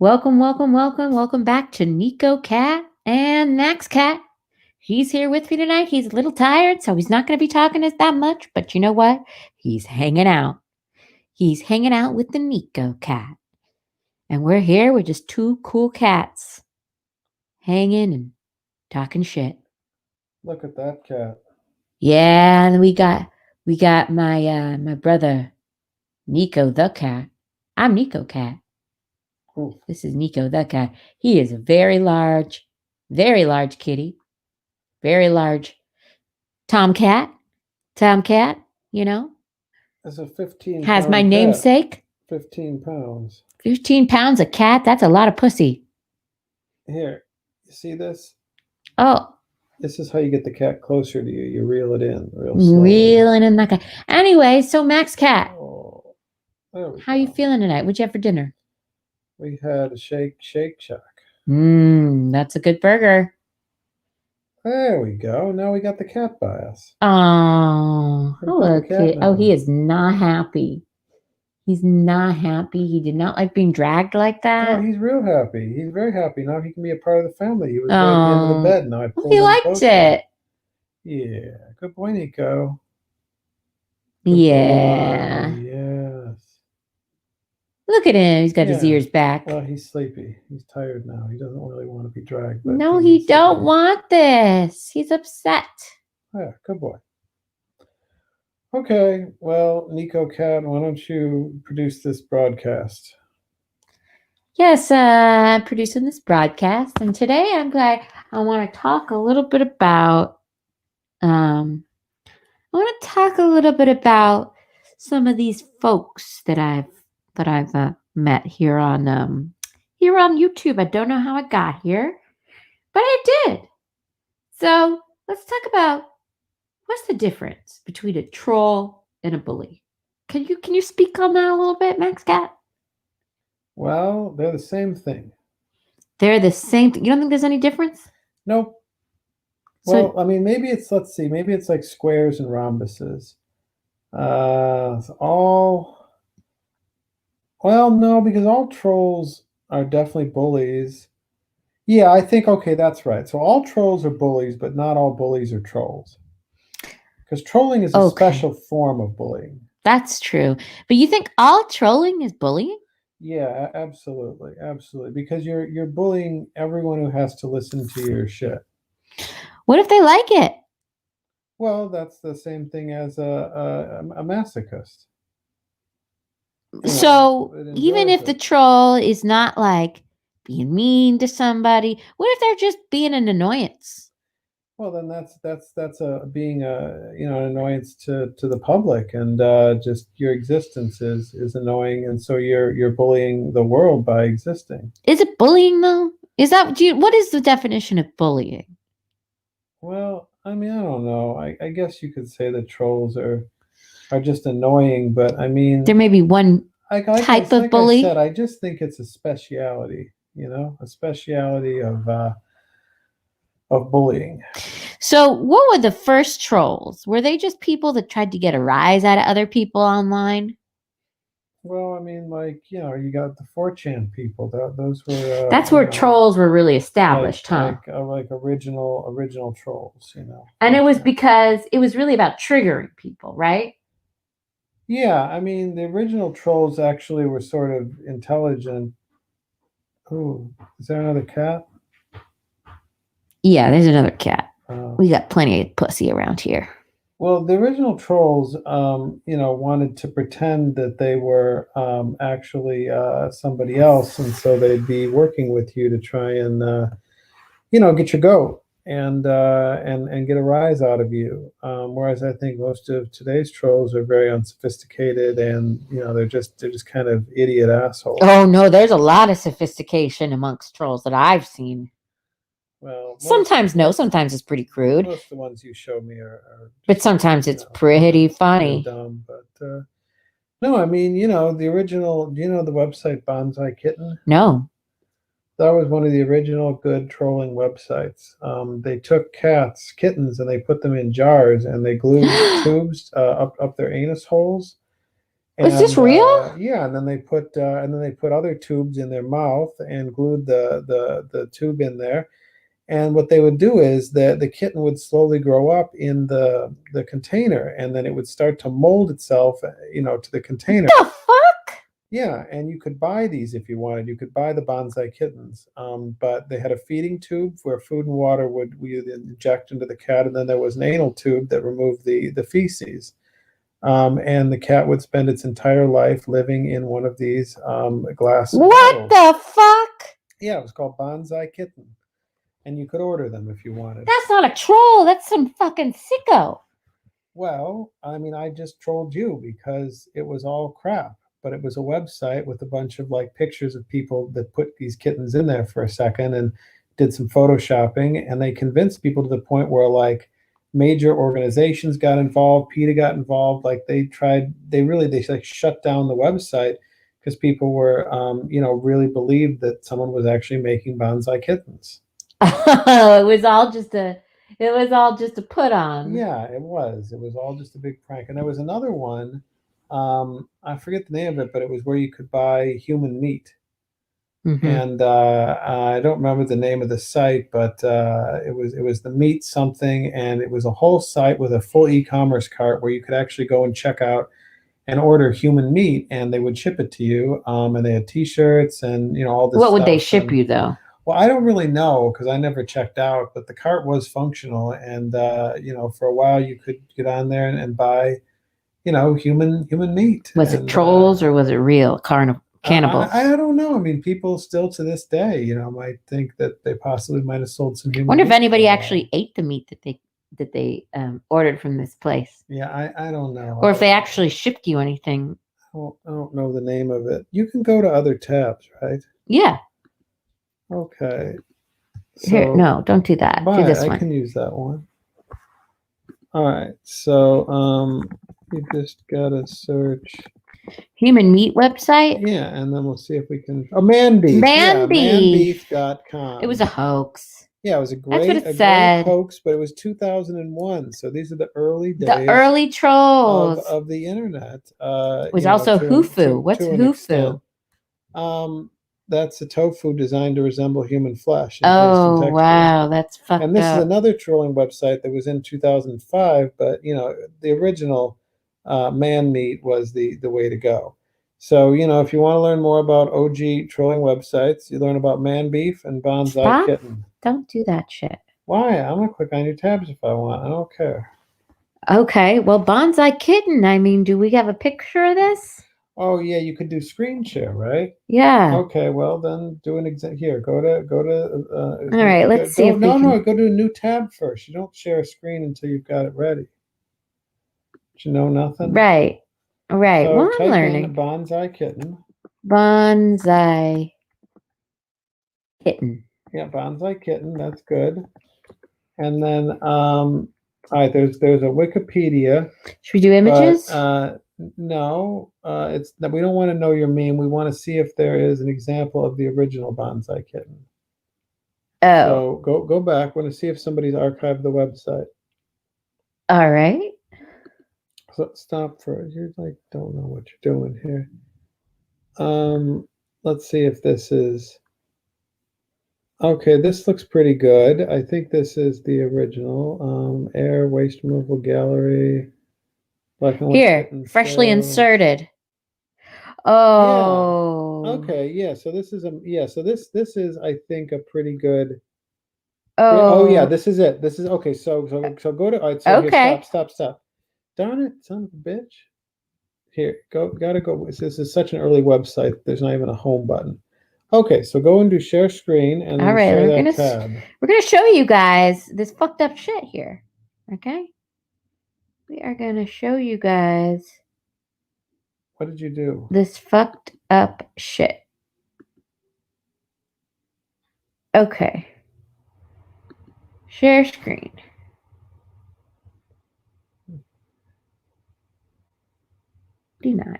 Welcome back to Nico Cat and Max Cat. He's here with me tonight. He's a little tired, so he's not going to be talking us that much. But you know what? He's hanging out. He's hanging out with the Nico Cat. And we're here with just two cool cats hanging and talking shit. Look at that cat. Yeah, and we got my brother Nico the cat. I'm Nico Cat. Ooh. This is Nico the cat. He is a very large kitty. Very large tomcat. Tomcat, you know, It's a 15 has my pound cat. namesake. 15 pounds. 15 pounds of cat. That's a lot of pussy. Here, you see this? Oh, This is how you get the cat closer to you. You reel it in real slowly. reeling in that guy. Anyway, so Max Cat, Oh, there we how go. you feeling tonight? What'd you have for dinner? We had a Shake Shack. That's a good burger. There we go. Now we got the cat by us. Oh, Look at hello, the cat kid. Oh, now. he is not happy. He's not happy. He did not like being dragged like that. Oh, he's real happy. He's very happy. Now he can be a part of the family. He was right at the end of the bed. Now I pulled he him liked closer. it. Yeah. Good boy, Nico. Good yeah. Boy. Yes. Look at him. He's got his ears back. Well, he's sleepy. He's tired now. He doesn't really want to be dragged. But no, he don't want this. He's upset. Yeah, good boy. Okay, well, Nico Cat, why don't you produce this broadcast? Yes, I'm producing this broadcast, and today I want to talk a little bit about some of these folks that I've met here on YouTube. I don't know how I got here, but I did. So let's talk about what's the difference between a troll and a bully. Can you speak on that a little bit, Max Cat? Well, they're the same thing. They're the same thing. You don't think there's any difference? Nope. Well, I mean, maybe it's maybe it's like squares and rhombuses. No, because all trolls are definitely bullies. Yeah, I think, okay, that's right. So all trolls are bullies, but not all bullies are trolls. Because trolling is a special form of bullying. That's true. But you think all trolling is bullying? Yeah, absolutely. Absolutely. Because you're bullying everyone who has to listen to your shit. What if they like it? Well, that's the same thing as a masochist. So even if the troll is not like being mean to somebody, what if they're just being an annoyance? Well, then that's being an annoyance to the public, and just your existence is annoying, and so you're bullying the world by existing. Is it bullying though? What is the definition of bullying? Well, I mean, I don't know. I guess you could say that trolls are just annoying, but I mean, there may be one type of bully. I said, I just think it's a speciality, a speciality of bullying. So what were the first trolls? Were they just people that tried to get a rise out of other people online? Well, I mean, like, you got the 4chan people. Those were... That's where trolls were really established, huh? Like original trolls, And it was because it was really about triggering people, right? Yeah, I mean, the original trolls actually were sort of intelligent. Ooh, is there another cat? Yeah, there's another cat. We got plenty of pussy around here. Well, the original trolls, wanted to pretend that they were actually somebody else, and so they'd be working with you to try and, get your goat and get a rise out of you. Whereas I think most of today's trolls are very unsophisticated, and they're just kind of idiot assholes. Oh no, there's a lot of sophistication amongst trolls that I've seen. Well, sometimes sometimes it's pretty crude. Most of the ones you show me are but sometimes it's pretty funny. Dumb, but no, I mean, the original. Do you know the website Bonsai Kitten? No. That was one of the original good trolling websites. They took kittens, and they put them in jars, and they glued tubes up their anus holes, Is this And real? yeah, and then they put other tubes in their mouth and glued the tube in there. And what they would do is the kitten would slowly grow up in the container, and then it would start to mold itself, to the container. The fuck? Yeah, and you could buy these if you wanted. You could buy the bonsai kittens, but they had a feeding tube where food and water we inject into the cat, and then there was an anal tube that removed the feces. And the cat would spend its entire life living in one of these glass What bottles. the fuck? Yeah, it was called Bonsai Kitten, and you could order them if you wanted. That's not a troll. That's some fucking sicko. Well, I mean, I just trolled you because it was all crap, but it was a website with a bunch of like pictures of people that put these kittens in there for a second and did some photoshopping, and they convinced people to the point where like major organizations got involved, PETA got involved. Like they like shut down the website because people were, really believed that someone was actually making bonsai kittens. Oh, it was all just a put on. Yeah, it was. It was all just a big prank. And there was another one. I forget the name of it, but it was where you could buy human meat. Mm-hmm. And I don't remember the name of the site, but it was the meat something, and it was a whole site with a full e-commerce cart where you could actually go and check out and order human meat, and they would ship it to you. And they had T-shirts and all this What would they stuff. ship And you though? well, I don't really know because I never checked out, but the cart was functional, and for a while you could get on there and buy, human meat. Was it And trolls or was it real cannibals? I don't know. I mean, people still to this day, might think that they possibly might have sold some human Wonder if meat for anybody a while. actually ate the meat that they ordered from this place, Yeah, I don't know. or if they actually shipped you anything. I don't know the name of it. You can go to other tabs, right? Yeah. Okay. Here, So, no, don't do that. Do this I one. can use that one. All right. So, you just gotta search. Human meat website. Yeah, and then we'll see if we can. Oh, man beef. Man beef. manbeef.com. It was a hoax. Yeah, it was That's what it great said. hoax, but it was 2001. So these are the early days The early trolls. of the internet. It was also Hufu. What's Hufu? That's a tofu designed to resemble human flesh in taste and Oh texture. wow, that's fucked And this is up. another trolling website that was in 2005, but the original man meat was the way to go. So if you want to learn more about OG trolling websites, you learn about man beef and bonsai Stop. kitten. Don't do that shit. Why? I'm gonna click on your tabs if I want. I don't care. Okay, well, bonsai kitten. I mean, do we have a picture of this? Oh yeah, you could do screen share, right? Yeah. Okay, well then do an exam here. Go to. All right, let's see if we can. No, go to a new tab first. You don't share a screen until you've got it ready. You know nothing. Right. Right. So Well, I'm type in learning. bonsai kitten. Bonsai kitten. Yeah, bonsai kitten. That's good. And then all right, there's a Wikipedia. Should we do images? But, no, it's we don't want to know your meme. We want to see if there is an example of the original bonsai kitten. Oh. So go back. Want to see if somebody's archived the website. All right. So stop for you. Like don't know what you're doing here. Let's see if this is. Okay, this looks pretty good. I think this is the original. Air waste removal gallery. Black and white Here, kitten freshly show. inserted. Oh. Okay, yeah. So this is So this is I think a pretty good. Oh. Oh yeah, this is it. This is okay. So go to. All right, so Okay. Here, stop. Darn it, son of a bitch. Here, gotta go. This is such an early website. There's not even a home button. Okay, so go and do share screen and then All right, share we're that tab. We're gonna show you guys this fucked up shit here. Okay. We are gonna show you guys. What did you do? This fucked up shit. Okay. Share screen. Deny.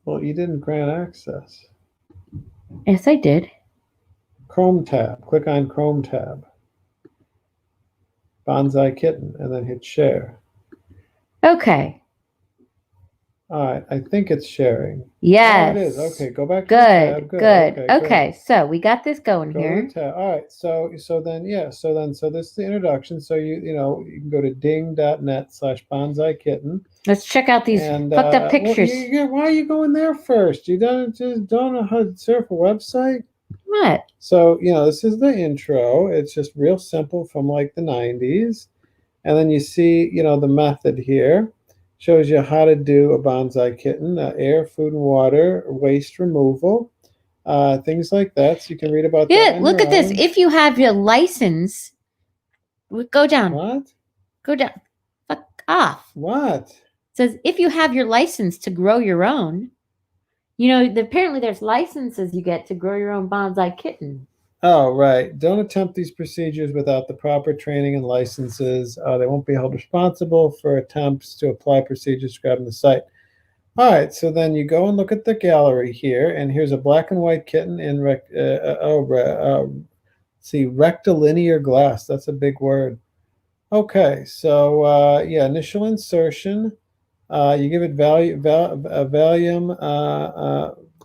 Well, you didn't grant access. Yes, I did. Chrome tab. Click on Chrome tab. Bonsai kitten, and then hit share. Okay. All right, I think it's sharing. Oh, it is. Yes. Okay, go back to the tab. Good, Good. good. Okay, great. Okay, so we got this going Go to the here. tab. All right. So then yeah. So this is the introduction. So you can go to ding.net/bonsai kitten. Let's check out these And fucked up well, pictures. why are you going there first? You don't know how to surf a website. What? So this is the intro. It's just real simple from like the '90s, and then you see the method here. Shows you how to do a bonsai kitten: air, food, and water, waste removal, things like that. So you can read about that Yeah, on look your at this. own. If you have your license, go down. What? Go down. Fuck off. What? It says if you have your license to grow your own, apparently there's licenses you get to grow your own bonsai kitten. Oh, right. Don't attempt these procedures without the proper training and licenses. They won't be held responsible for attempts to apply procedures described in the site. All right, so then you go and look at the gallery here, and here's a black and white kitten in see, rectilinear glass. That's a big word. Okay, so yeah, initial insertion. You give it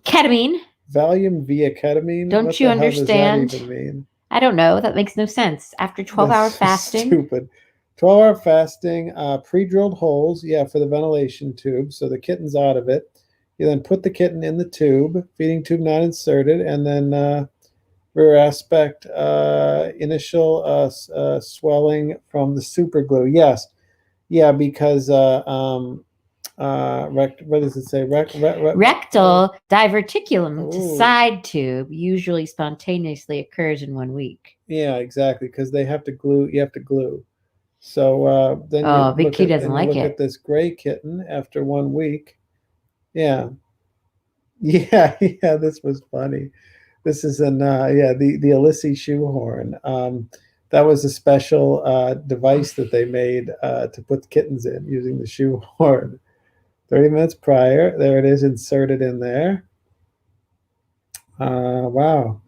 Ketamine. Valium via ketamine. Don't What you the hell does that understand? even mean? I don't know. That makes no sense. After 12-hour That's so fasting. stupid. 12-hour fasting, pre-drilled holes, yeah, for the ventilation tube, so the kitten's out of it. You then put the kitten in the tube, feeding tube not inserted, and then rear aspect, initial swelling from the super glue. Yes, yeah, because what does it say? Rectal diverticulum to Ooh. side tube usually spontaneously occurs in 1 week. Yeah, exactly, because they have to glue. You have to glue. So then Oh, Big Q doesn't like look it. at this gray kitten after 1 week. Yeah, yeah, yeah. This was funny. This is the Ulysses shoehorn. That was a special device that they made to put kittens in using the shoehorn. 30 minutes prior, there it is inserted in there. Wow.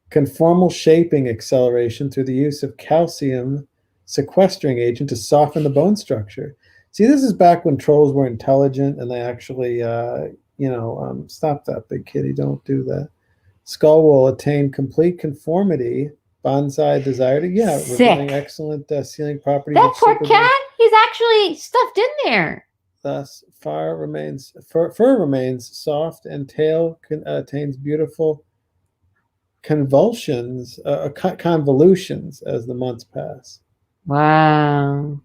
Conformal shaping acceleration through the use of calcium sequestering agent to soften the bone structure. See, this is back when trolls were intelligent and they actually, stop that, big kitty, don't do that. Skull will attain complete conformity. Bonsai desired, yeah, revealing Sick. excellent sealing properties. That poor cat, he's actually stuffed in there. Thus, fur remains soft, and tail attains beautiful convolutions as the months pass. Wow.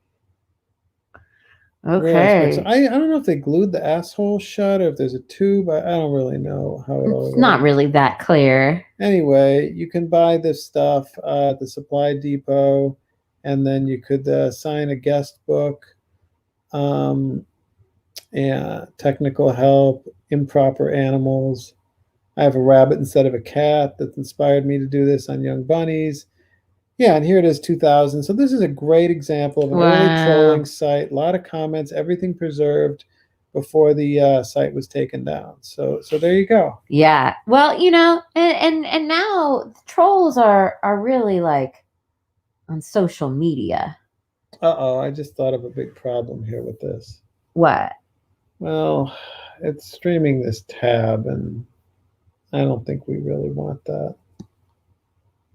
Okay. I don't know if they glued the asshole shut or if there's a tube. I don't really know how it all It's not really that clear. Anyway, you can buy this stuff at the Supply Depot, and then you could sign a guest book. Yeah, technical help, improper animals. I have a rabbit instead of a cat that inspired me to do this on young bunnies. Yeah, and here it is, 2000. So this is a great example of an early trolling site. A lot of comments, everything preserved before the site was taken down. So there you go. Yeah. Well, and now trolls are really like on social media. Uh-oh, I just thought of a big problem here with this. What? Well, it's streaming this tab, and I don't think we really want that.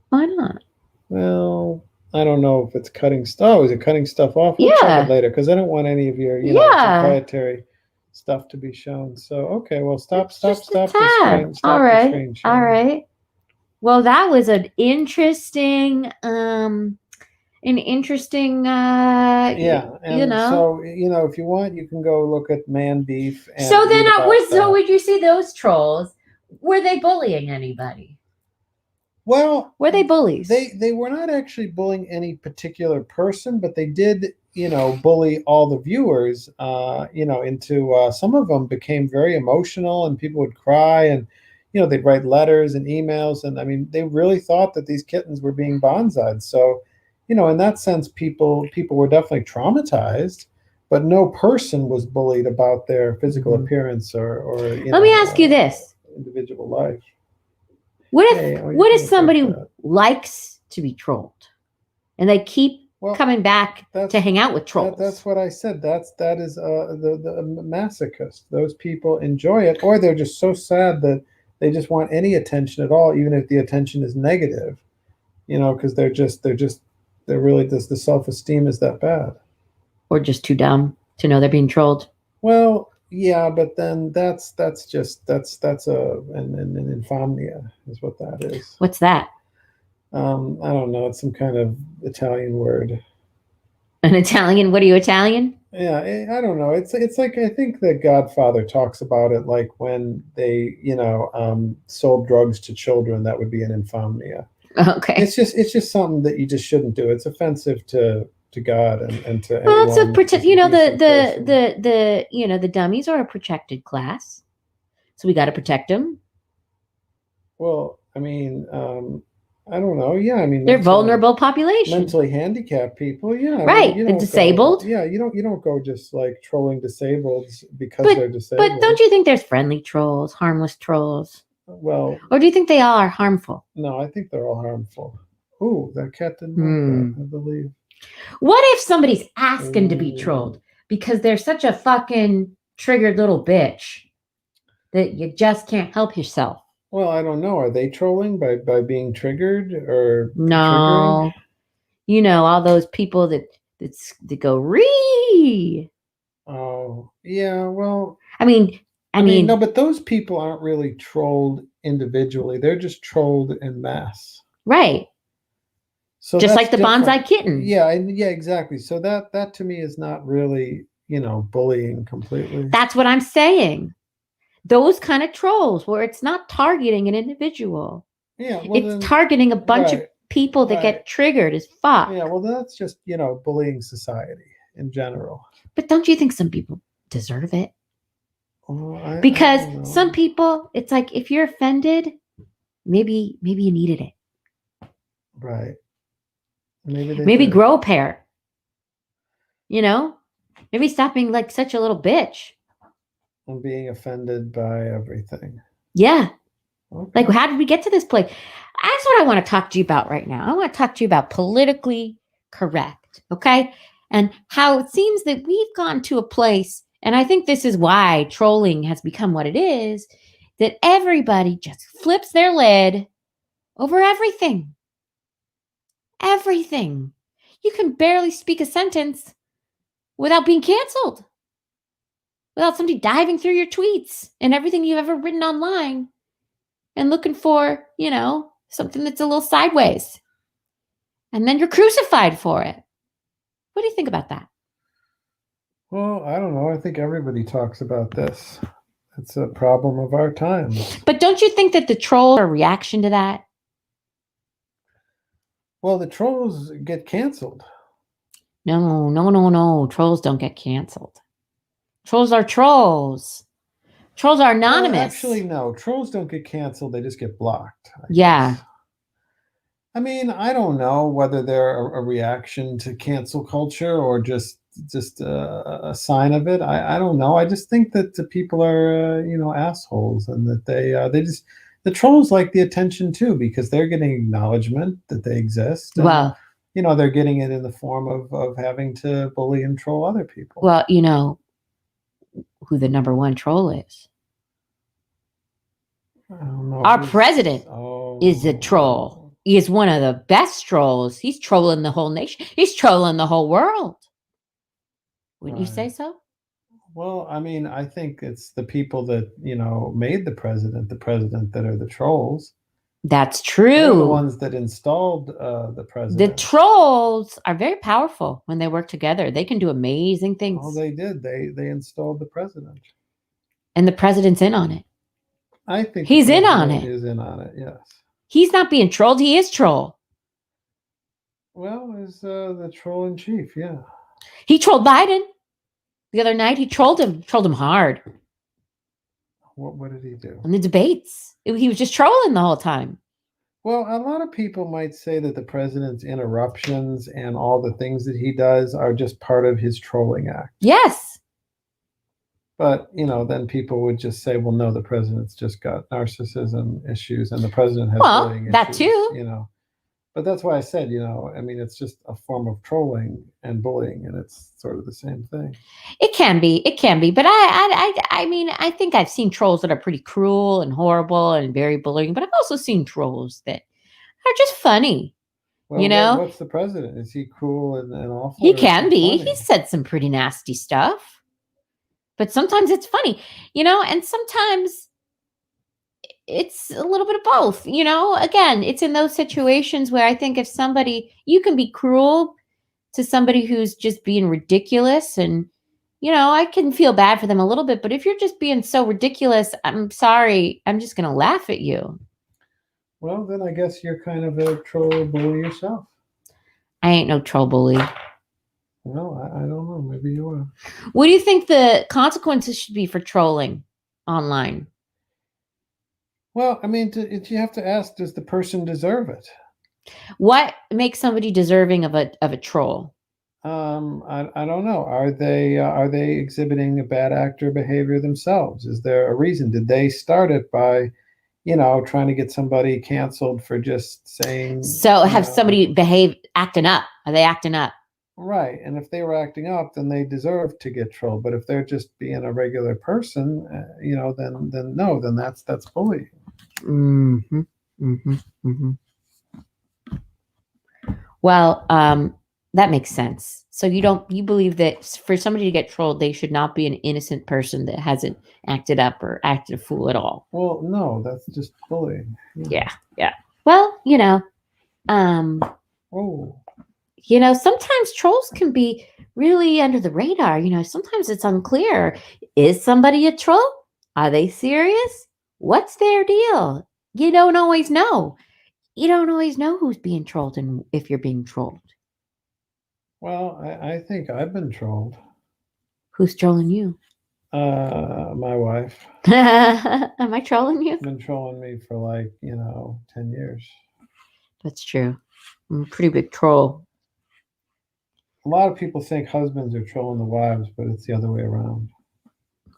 Why not? Well, I don't know if it's cutting stuff. Oh, is it cutting stuff off? We'll check it later because I don't want any of your proprietary stuff to be shown. So okay, well stop the screen. Stop the screen sharing. All right. Well, that was an interesting yeah, and so if you want, you can go look at Man Beef. And so then, would you see those trolls? Were they bullying anybody? Well, were they bullies? They were not actually bullying any particular person, but they did bully all the viewers. Into some of them became very emotional, and people would cry, and they'd write letters and emails, and I mean they really thought that these kittens were being bonsai'd. So in that sense, people were definitely traumatized, but no person was bullied about their physical appearance or let me ask you this: individual life. What if somebody likes to be trolled and they keep Well, coming back that's to hang out with that's trolls. what I said. That is the masochist. Those people enjoy it, or they're just so sad that they just want any attention at all, even if the attention is negative. Because they're really just the self esteem is that bad. Or just too dumb to know they're being trolled. Well, yeah, but then that's an insomnia is what that is. What's that? I don't know. It's some kind of Italian word. An Italian? What are you, Italian? Yeah, I don't know. It's like I think the Godfather talks about it like when they sold drugs to children. That would be an insomnia. Okay. It's just something that you just shouldn't do. It's offensive to God and to Well, it's a anyone protect. who's a decent person. The dummies are a protected class, so we got to protect them. Well, I mean, I don't know. Yeah, I mean, They're vulnerable population, mentally handicapped people. Yeah, I mean, right? The disabled. Yeah, you don't go just like trolling disabled because But they're but disabled. don't you think there's friendly trolls, harmless trolls, Well, or do you think they all are harmful? no, I think they're all harmful. Ooh, that cat didn't like that, Hmm. I believe. What if somebody's asking to be Ooh. trolled because they're such a fucking triggered little bitch that you just can't help yourself? Well, I don't know. Are they trolling by being triggered or triggering? No, all those people that go ree. Oh, yeah. Well, I mean, I I mean, no, mean, but those people aren't really trolled individually. They're just trolled in mass. right? So Just that's like the different. bonsai kitten. Yeah, yeah, exactly. So that to me is not really, bullying completely. That's what I'm saying. Those kind of trolls where it's not targeting an individual. Yeah, well It's then, targeting a bunch of right, people that right. get triggered as fuck. Yeah, well that's just, bullying society in general. But don't you think some people deserve it? Well, I Because don't some know. people, it's like if you're offended, maybe you needed it. Right. Maybe they Maybe did. grow a pair. You know? Maybe stop being like such a little bitch. I'm being offended by everything. Yeah. Okay. Like, how did we get to this place? That's what I want to talk to you about right now. I want to talk to you about politically correct, okay? And how it seems that we've gone to a place, and I think this is why trolling has become what it is, that everybody just flips their lid over everything. Everything. You can barely speak a sentence without being canceled, without somebody diving through your tweets and everything you've ever written online and looking for, something that's a little sideways. And then you're crucified for it. What do you think about that? Well, I don't know. I think everybody talks about this. It's a problem of our times. But don't you think that the trolls are a reaction to that? Well, the trolls get canceled. No, no, no, no. Trolls don't get canceled. Trolls are trolls. Trolls are Well, anonymous. actually, no. Trolls don't get canceled. They just get blocked. I Yeah. guess. I mean, I don't know whether they're a reaction to cancel culture or just a sign of it. I don't know. I just think that the people are assholes and that they just the trolls like the attention too because they're getting acknowledgement that they exist and Well, they're getting it in the form of having to bully and troll other people. well, you know who the number one troll is. I don't know. Our president is a troll. He is one of the best trolls. He's trolling the whole nation. He's trolling the whole world. Wouldn't you say so? Well, I mean, I think it's the people that, made the president that are the trolls. That's They're the true. ones that installed the The president. trolls are very powerful when they work together. They can do amazing things. Oh, they did. They installed the president. And the president's in on it. I think He's the in on president it. is in on it, yes. He's not being trolled. He is troll. Well, is the troll in chief, yeah. He trolled Biden. The other night, he trolled him hard. What did he do? In the debates. He was just trolling the whole time. Well, a lot of people might say that the president's interruptions and all the things that he does are just part of his trolling act. Yes. But, then people would just say, well, no, the president's just got narcissism issues and the president has bullying that issues, too. But that's why I said, I mean, it's just a form of trolling and bullying, and it's sort of the same thing. It can be, but I mean, I think I've seen trolls that are pretty cruel and horrible and very bullying, but I've also seen trolls that are just funny. Well, You know, what's the president? Is he cruel and awful, he or is he can be. He funny? said some pretty nasty stuff, but sometimes it's funny, and sometimes it's a little bit of both. Again, it's in those situations where I think if somebody, you can be cruel to somebody who's just being ridiculous, and I can feel bad for them a little bit, but if you're just being so ridiculous, I'm sorry, I'm just going to laugh at you. Well, then I guess you're kind of a troll bully yourself. I ain't no troll bully. Well, I don't know. Maybe you are. What do you think the consequences should be for trolling online? Well, I mean, you have to ask: does the person deserve it? What makes somebody deserving of a troll? I don't know. Are they exhibiting a bad actor behavior themselves? Is there a reason? Did they start it by, trying to get somebody canceled for just saying, So have somebody behave acting up? Are they acting up? right? And if they were acting up, then they deserve to get trolled. But if they're just being a regular person, then no, then that's bullying. Mm-hmm. Mm-hmm. Mm-hmm. Well, that makes sense. So you believe that for somebody to get trolled, they should not be an innocent person that hasn't acted up or acted a fool at all. Well, no, that's just bullying. Yeah. Well, Oh, sometimes trolls can be really under the radar. Sometimes it's unclear. Is somebody a troll? Are they serious? What's their deal? You don't always know. You don't always know who's being trolled and if you're being trolled. well, I think I've been trolled. Who's trolling you? My wife Am I trolling you? been trolling me for like 10 years. That's true. I'm a pretty big troll. A lot of people think husbands are trolling the wives, but it's the other way around.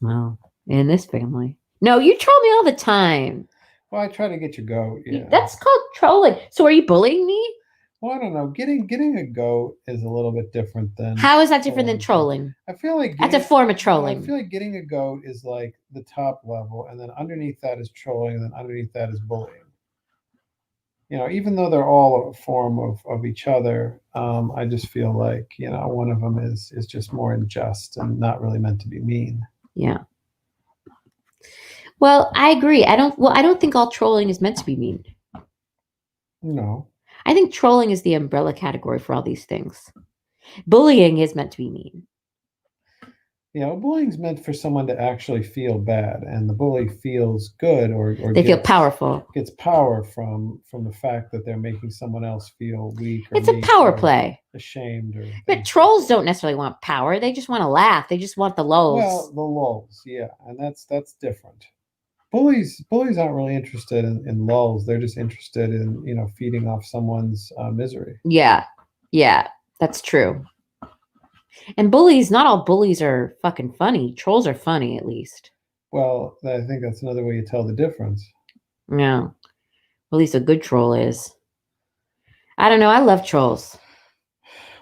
Well, in this family. No, you troll me all the time. Well, I try to get your goat. Yeah. That's called trolling. So are you bullying me? Well, I don't know. Getting a goat is a little bit different than. How is that different than trolling? I feel like That's a form of trolling. I feel like getting a goat is like the top level, and then underneath that is trolling, and then underneath that is bullying. Even though they're all a form of each other, I just feel like one of them is just more unjust and not really meant to be mean. Yeah. Well, I agree. I don't think all trolling is meant to be mean. No. I think trolling is the umbrella category for all these things. Bullying is meant to be mean. Bullying's meant for someone to actually feel bad, and the bully feels good or they feel powerful. Gets power from the fact that they're making someone else feel weak. It's a power play. Ashamed. But trolls don't necessarily want power. They just want to laugh. They just want the lulls. Well, the lulls, yeah, and that's different. Bullies aren't really interested in lulls. They're just interested in feeding off someone's misery. Yeah, that's true. And bullies, not all bullies are fucking funny. Trolls are funny, at least. Well, I think that's another way you tell the difference. No, at least a good troll is. I don't know. I love trolls.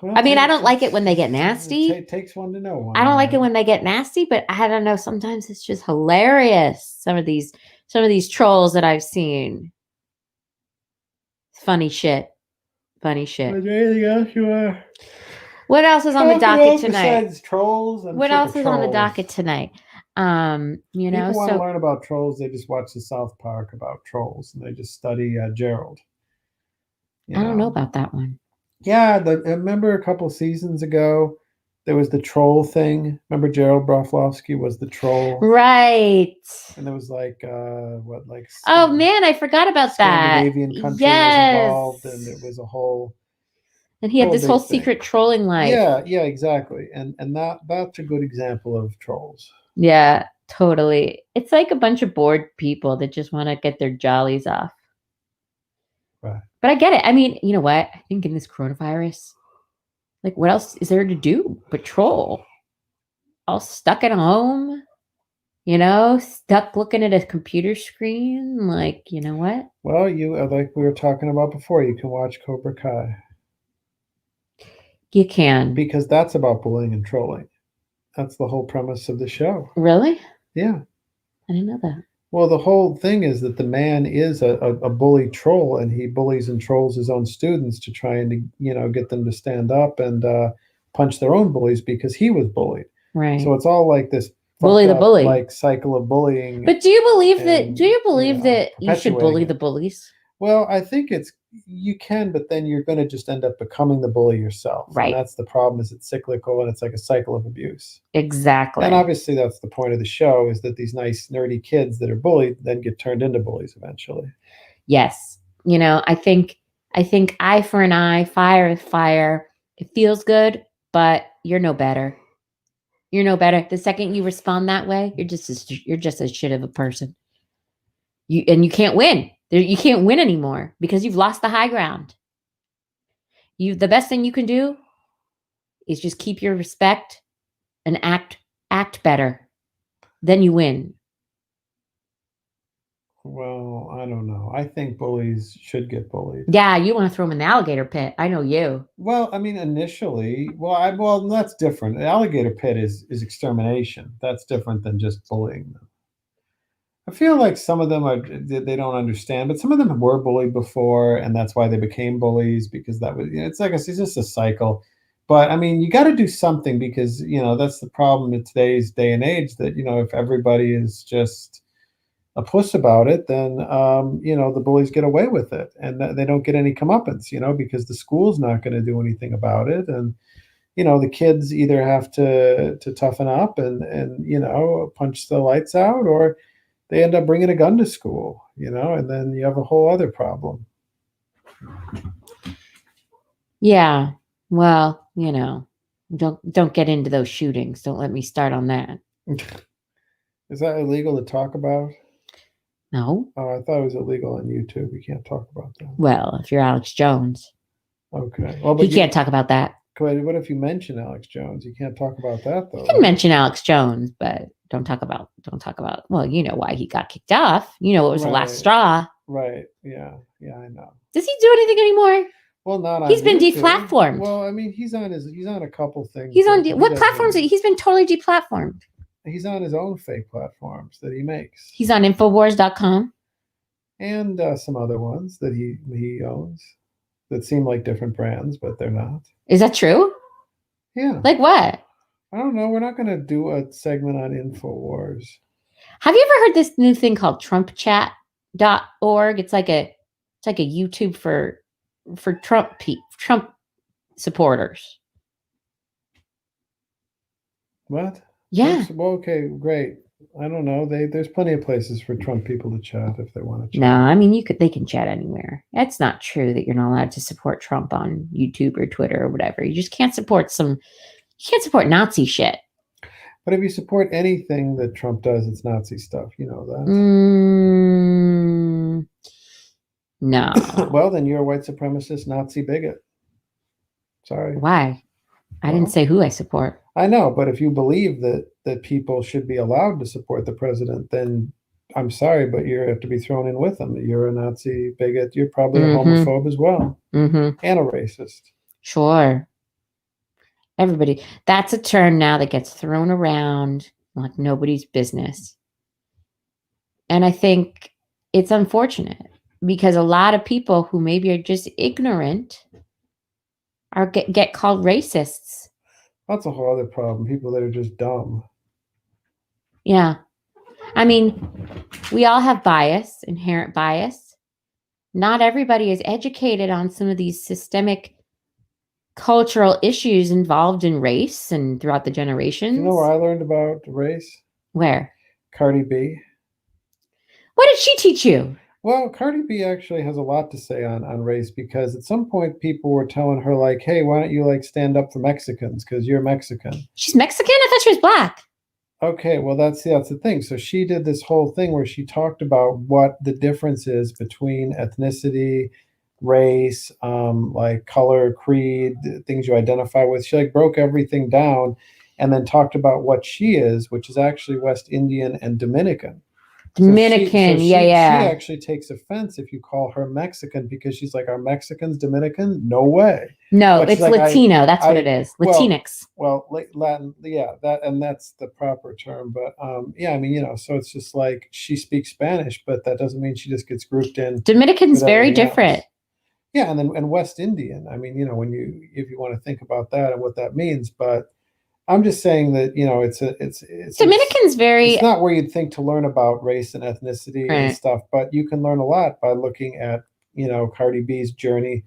Well, I mean, I don't like it when they get nasty. It takes one to know one. I don't like it when they get nasty, but I don't know. Sometimes it's just hilarious. Some of these trolls that I've seen. Funny shit. Is there anything else you are? What else is on the docket tonight? Besides trolls. What else is on the docket tonight? People want to learn about trolls. They just watch the South Park about trolls, and they just study Gerald. I don't know about that one. Yeah, remember a couple seasons ago, there was the troll thing. Remember Gerald Broflovsky was the troll, right? And there was like oh man, I forgot about that. Scandinavian country was involved, and it was a whole. And he had this whole secret trolling life. Yeah, exactly. And that's a good example of trolls. Yeah, totally. It's like a bunch of bored people that just want to get their jollies off. Right. But I get it. I mean, you know what? I think in this coronavirus, like what else is there to do but troll? All stuck at home. stuck looking at a computer screen. Like, you know what? Well, you like we were talking about before, you can watch Cobra Kai You can. because that's about bullying and trolling. That's the whole premise of the show. Really? Yeah. I didn't know that. Well, the whole thing is that the man is a bully troll, and he bullies and trolls his own students to try and get them to stand up and punch their own bullies because he was bullied. Right. So it's all like this Bully fucked the up bully. like cycle of bullying. But do you believe that? And, Do you believe that you should bully perpetuating the it. bullies? Well, I think you can, but then you're going to just end up becoming the bully yourself, and Right. that's the problem. Is it's cyclical and it's like a cycle of abuse. Exactly. And obviously, that's the point of the show: is that these nice nerdy kids that are bullied then get turned into bullies eventually. Yes. I think eye for an eye, fire with fire. It feels good, but you're no better. You're no better. The second you respond that way, you're just as shit of a person. You can't win. You can't win anymore because you've lost the high ground. The best thing you can do is just keep your respect and act better. Then you win. Well, I don't know. I think bullies should get bullied. Yeah, you want to throw them in the alligator pit. I know you. Well, I mean, initially, well, that's different. An alligator pit is extermination. That's different than just bullying them. I feel like some of them they don't understand, but some of them were bullied before, and that's why they became bullies because that was it's like it's just a cycle. But I mean, you got to do something because that's the problem in today's day and age. That if everybody is just a puss about it, then the bullies get away with it, and they don't get any comeuppance, because the school's not going to do anything about it, and the kids either have to toughen up and punch the lights out, or they end up bringing a gun to school, and then you have a whole other problem. Yeah. Well, don't get into those shootings. Don't let me start on that. Is that illegal to talk about? No. Oh, I thought it was illegal on YouTube. You can't talk about that. Well, if you're Alex Jones, okay. Well, but he can't talk about that. What if you mention Alex Jones? You can't talk about that though. You can mention Alex Jones, but don't talk about. Well, you know why he got kicked off. It was the last straw. Right. Yeah. Yeah, I know. Does he do anything anymore? Well, not on. He's been YouTube. deplatformed. Well, I mean, he's on a couple things. He's on what platforms? He's been totally deplatformed. He's on his own fake platforms that he makes. He's on Infowars.com. And some other ones that he owns that seem like different brands, but they're not. Is that true? Yeah. Like what? I don't know. We're not going to do a segment on Infowars. Have you ever heard this new thing called TrumpChat.org? It's like a YouTube for Trump supporters. What? Yeah. Well, okay, great. I don't know. There's plenty of places for Trump people to chat if they want to chat. No, I mean they can chat anywhere. That's not true that you're not allowed to support Trump on YouTube or Twitter or whatever. You just can't support Nazi shit. But if you support anything that Trump does, it's Nazi stuff. You know that. No. Well, then you're a white supremacist Nazi bigot. Sorry. Why? I didn't say who I support. I know, but if you believe that people should be allowed to support the president, then I'm sorry, but you have to be thrown in with them. You're a Nazi bigot. You're probably a homophobe as well, and a racist. Sure. Everybody. That's a term now that gets thrown around like nobody's business. And I think it's unfortunate because a lot of people who maybe are just ignorant get called racists. That's a whole other problem. People that are just dumb. Yeah. I mean, we all have bias, inherent bias. Not everybody is educated on some of these systemic cultural issues involved in race and throughout the generations. You know where I learned about race? Where? Cardi B. What did she teach you? Well, Cardi B actually has a lot to say on race because at some point people were telling her like, hey, why don't you stand up for Mexicans because you're Mexican. She's Mexican? I thought she was black. Okay, well, that's the thing. So she did this whole thing where she talked about what the difference is between ethnicity, race, like color, creed, things you identify with. She broke everything down. and then talked about what she is, which is actually West Indian and Dominican. Dominican, She yeah. actually takes offense if you call her Mexican, because she's like, "Are Mexicans Dominican? No way." No, But she's it's like, Latino. That's what it I, is. well, Latinx. Latin, yeah, that's the proper term. But yeah, I mean, so it's just like she speaks Spanish, but that doesn't mean she just gets grouped in Dominican's with very everything different. else. Yeah, and West Indian. I mean, when if you want to think about that and what that means, but I'm just saying that Dominican's very it's not where you'd think to learn about race and ethnicity and right. stuff, but you can learn a lot by looking at Cardi B's journey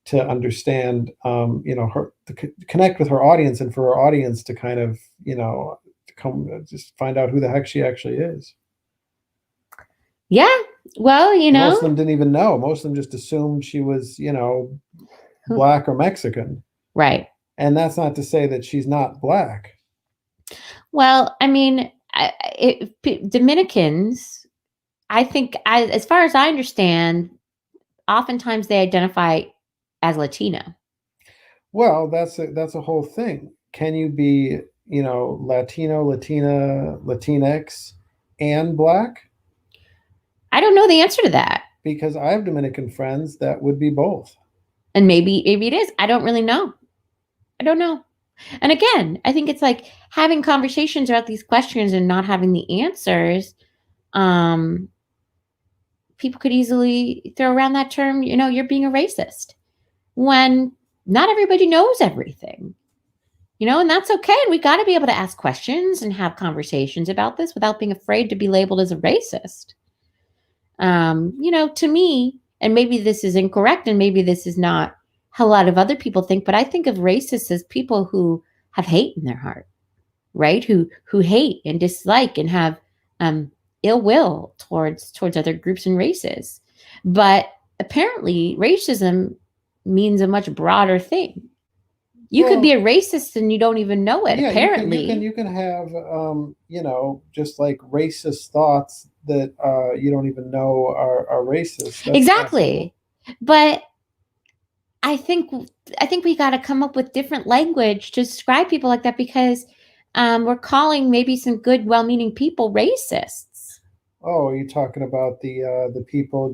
to understand her to connect with her audience, and for her audience to kind of to come just find out who the heck she actually is. Yeah. Well, Most of them didn't even know. Most of them just assumed she was black or Mexican. Right. And that's not to say that she's not black. Well, I mean, Dominicans, I think, as far as I understand, oftentimes they identify as Latino. Well, that's a whole thing. Can you be, Latino, Latina, Latinx, and black? I don't know the answer to that. Because I have Dominican friends that would be both. And maybe it is. I don't really know. I don't know. And again, I think it's like having conversations about these questions and not having the answers. People could easily throw around that term, you're being a racist, when not everybody knows everything. And that's okay. And we got to be able to ask questions and have conversations about this without being afraid to be labeled as a racist. To me, and maybe this is incorrect, and maybe this is not how a lot of other people think, but I think of racists as people who have hate in their heart, right? Who hate and dislike and have ill will towards other groups and races. But apparently, racism means a much broader thing. You could be a racist and you don't even know it. Yeah, apparently, you can have just like racist thoughts that you don't even know are racist. That's exactly. Possible. But I think we got to come up with different language to describe people like that, because we're calling maybe some good, well-meaning people racists. Oh, are you talking about the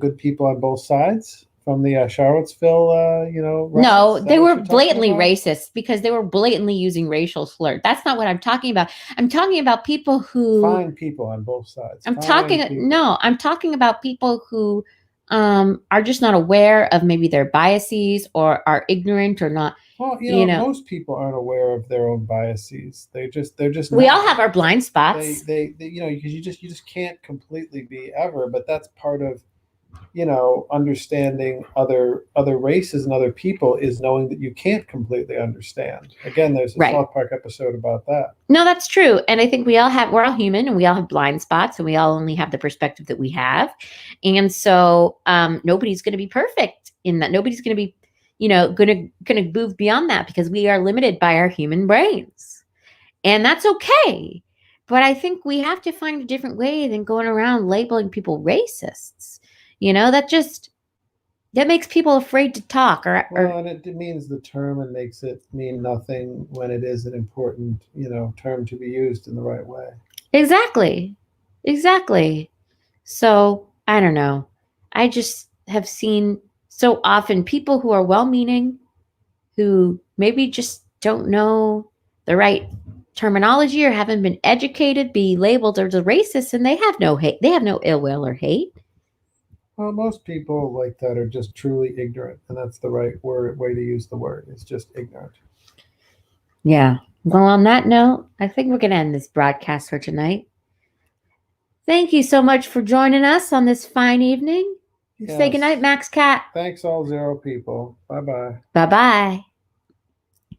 good people on both sides? From the Charlottesville, no, they were blatantly racist because they were blatantly using racial slur. That's not what I'm talking about. I'm talking about people who fine people on both sides. I'm talking about people who are just not aware of maybe their biases, or are ignorant, or not. Well, most people aren't aware of their own biases. They're just. We all have our blind spots. They because you just can't completely be ever, but that's part of understanding other races and other people, is knowing that you can't completely understand. Again, there's a South Park episode about that. No, that's true. And I think we're all human, and we all have blind spots, and we all only have the perspective that we have. And so nobody's going to be perfect in that. Nobody's going to be, going to move beyond that, because we are limited by our human brains. And that's okay. But I think we have to find a different way than going around labeling people racists. That makes people afraid to talk. And it demeans the term and makes it mean nothing when it is an important, term to be used in the right way. Exactly. So I don't know. I just have seen so often people who are well-meaning, who maybe just don't know the right terminology or haven't been educated, be labeled as a racist, and they have no hate. They have no ill will or hate. Well, most people like that are just truly ignorant, and that's the right way to use the word. It's just ignorant. Yeah. Well, on that note, I think we're going to end this broadcast for tonight. Thank you so much for joining us on this fine evening. Yes. Say goodnight, Max Cat. Thanks, all 0 people. Bye-bye. Bye-bye.